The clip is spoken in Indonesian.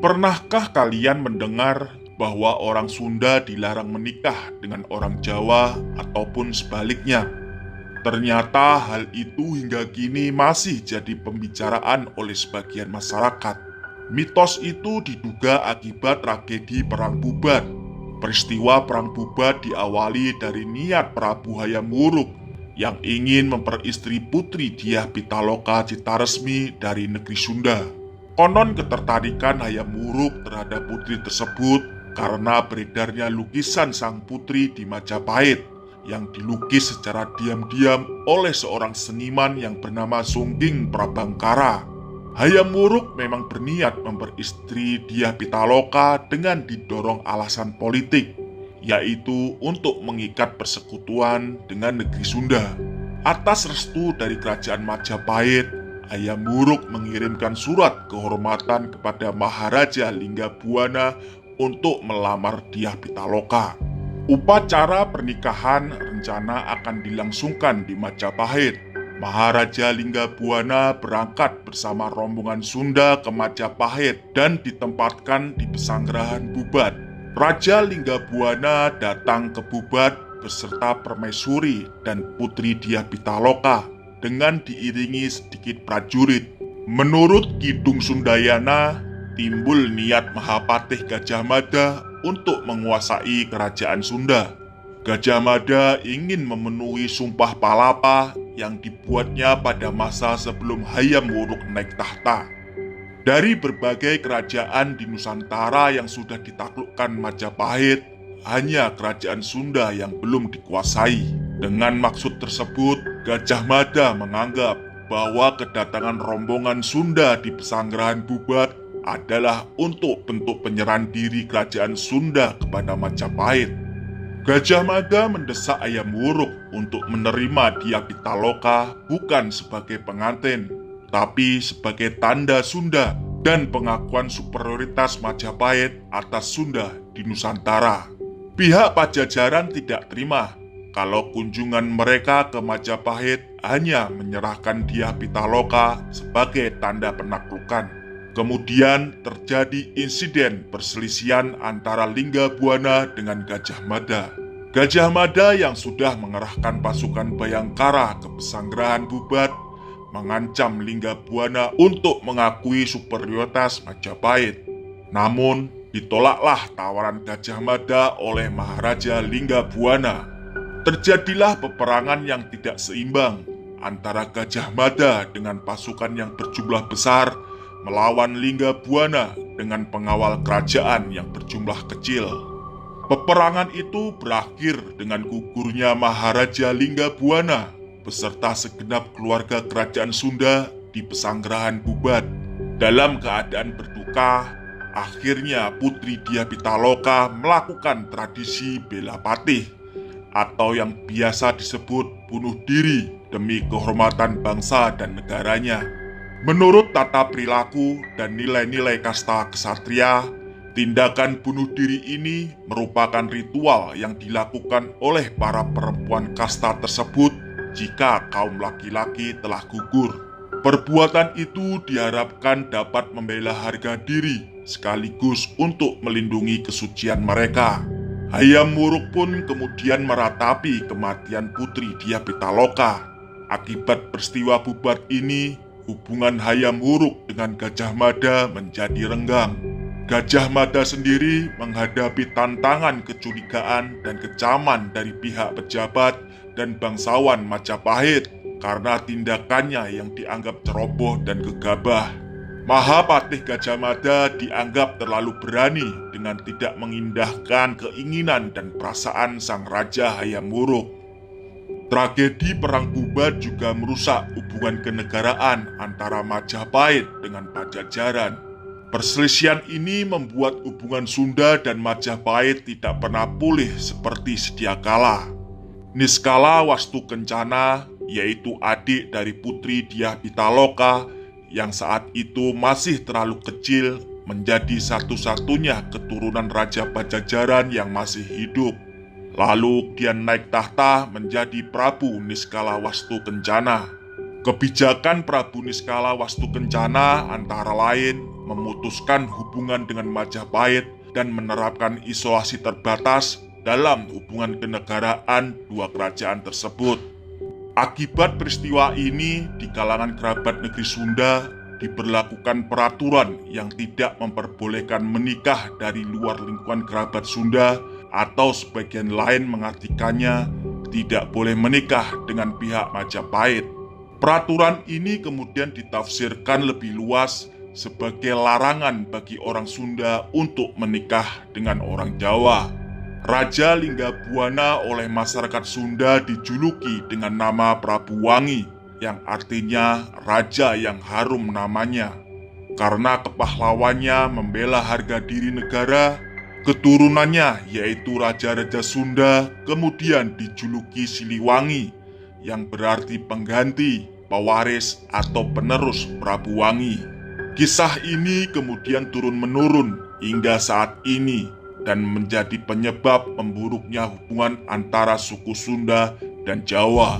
Pernahkah kalian mendengar bahwa orang Sunda dilarang menikah dengan orang Jawa ataupun sebaliknya? Ternyata hal itu hingga kini masih jadi pembicaraan oleh sebagian masyarakat. Mitos itu diduga akibat tragedi Perang Bubat. Peristiwa Perang Bubat diawali dari niat Prabu Hayam Wuruk yang ingin memperistri putri Dyah Pitaloka Citaresmi dari negeri Sunda. Konon ketertarikan Hayam Wuruk terhadap putri tersebut karena beredarnya lukisan sang putri di Majapahit yang dilukis secara diam-diam oleh seorang seniman yang bernama Sungging Prabangkara. Hayam Wuruk memang berniat memperistri Dyah Pitaloka dengan didorong alasan politik, yaitu untuk mengikat persekutuan dengan negeri Sunda. Atas restu dari kerajaan Majapahit, Hayam Wuruk mengirimkan surat kehormatan kepada Maharaja Linggabuana untuk melamar Dyah Pitaloka. Upacara pernikahan rencana akan dilangsungkan di Majapahit. Maharaja Linggabuana berangkat bersama rombongan Sunda ke Majapahit dan ditempatkan di Pesanggerahan Bubat. Raja Linggabuana datang ke Bubat beserta permaisuri dan putri Dyah Pitaloka dengan diiringi sedikit prajurit. Menurut Kidung Sundayana, timbul niat Mahapatih Gajah Mada untuk menguasai kerajaan Sunda. Gajah Mada ingin memenuhi sumpah palapa yang dibuatnya pada masa sebelum Hayam Wuruk naik tahta. Dari berbagai kerajaan di Nusantara yang sudah ditaklukkan Majapahit, hanya kerajaan Sunda yang belum dikuasai. Dengan maksud tersebut, Gajah Mada menganggap bahwa kedatangan rombongan Sunda di Pesanggerahan Bubat adalah untuk bentuk penyerahan diri kerajaan Sunda kepada Majapahit. Gajah Mada mendesak Hayam Wuruk untuk menerima Dyah Pitaloka bukan sebagai pengantin, tapi sebagai tanda Sunda dan pengakuan superioritas Majapahit atas Sunda di Nusantara. Pihak Pajajaran tidak terima kalau kunjungan mereka ke Majapahit hanya menyerahkan Dyah Pitaloka sebagai tanda penaklukan. Kemudian terjadi insiden perselisihan antara Linggabuana dengan Gajah Mada. Gajah Mada yang sudah mengerahkan pasukan Bayangkara ke Pesanggerahan Bubat mengancam Linggabuana untuk mengakui superioritas Majapahit. Namun, ditolaklah tawaran Gajah Mada oleh Maharaja Linggabuana. Terjadilah peperangan yang tidak seimbang antara Gajah Mada dengan pasukan yang berjumlah besar melawan Linggabuana dengan pengawal kerajaan yang berjumlah kecil. Peperangan itu berakhir dengan gugurnya Maharaja Linggabuana beserta segenap keluarga kerajaan Sunda di Pesanggerahan Bubat. Dalam keadaan berduka, akhirnya putri Dyah Pitaloka melakukan tradisi bela patih atau yang biasa disebut bunuh diri demi kehormatan bangsa dan negaranya. Menurut tata perilaku dan nilai-nilai kasta kesatria, tindakan bunuh diri ini merupakan ritual yang dilakukan oleh para perempuan kasta tersebut jika kaum laki-laki telah gugur. Perbuatan itu diharapkan dapat membela harga diri sekaligus untuk melindungi kesucian mereka. Hayam Wuruk pun kemudian meratapi kematian putri Dyah Pitaloka. Akibat peristiwa Bubat ini, hubungan Hayam Wuruk dengan Gajah Mada menjadi renggang. Gajah Mada sendiri menghadapi tantangan kecurigaan dan kecaman dari pihak pejabat dan bangsawan Majapahit karena tindakannya yang dianggap ceroboh dan gegabah. Mahapatih Gajah Mada dianggap terlalu berani dengan tidak mengindahkan keinginan dan perasaan sang Raja Hayam Wuruk. Tragedi Perang Bubat juga merusak hubungan kenegaraan antara Majapahit dengan Pajajaran. Perselisihan ini membuat hubungan Sunda dan Majapahit tidak pernah pulih seperti sedia kala. Niskala Wastukencana, yaitu adik dari putri Dyah Pitaloka yang saat itu masih terlalu kecil, menjadi satu-satunya keturunan Raja Pajajaran yang masih hidup. Lalu dia naik tahta menjadi Prabu Niskala Wastukencana. Kebijakan Prabu Niskala Wastukencana antara lain memutuskan hubungan dengan Majapahit dan menerapkan isolasi terbatas dalam hubungan kenegaraan dua kerajaan tersebut. Akibat peristiwa ini, di kalangan kerabat negeri Sunda diberlakukan peraturan yang tidak memperbolehkan menikah dari luar lingkungan kerabat Sunda, atau sebagian lain mengartikannya tidak boleh menikah dengan pihak Majapahit. Peraturan ini kemudian ditafsirkan lebih luas sebagai larangan bagi orang Sunda untuk menikah dengan orang Jawa. Raja Linggabuana oleh masyarakat Sunda dijuluki dengan nama Prabu Wangi, yang artinya raja yang harum namanya. Karena kepahlawannya membela harga diri negara, keturunannya yaitu raja-raja Sunda kemudian dijuluki Siliwangi, yang berarti pengganti, pewaris, atau penerus Prabu Wangi. Kisah ini kemudian turun-menurun hingga saat ini dan menjadi penyebab memburuknya hubungan antara suku Sunda dan Jawa.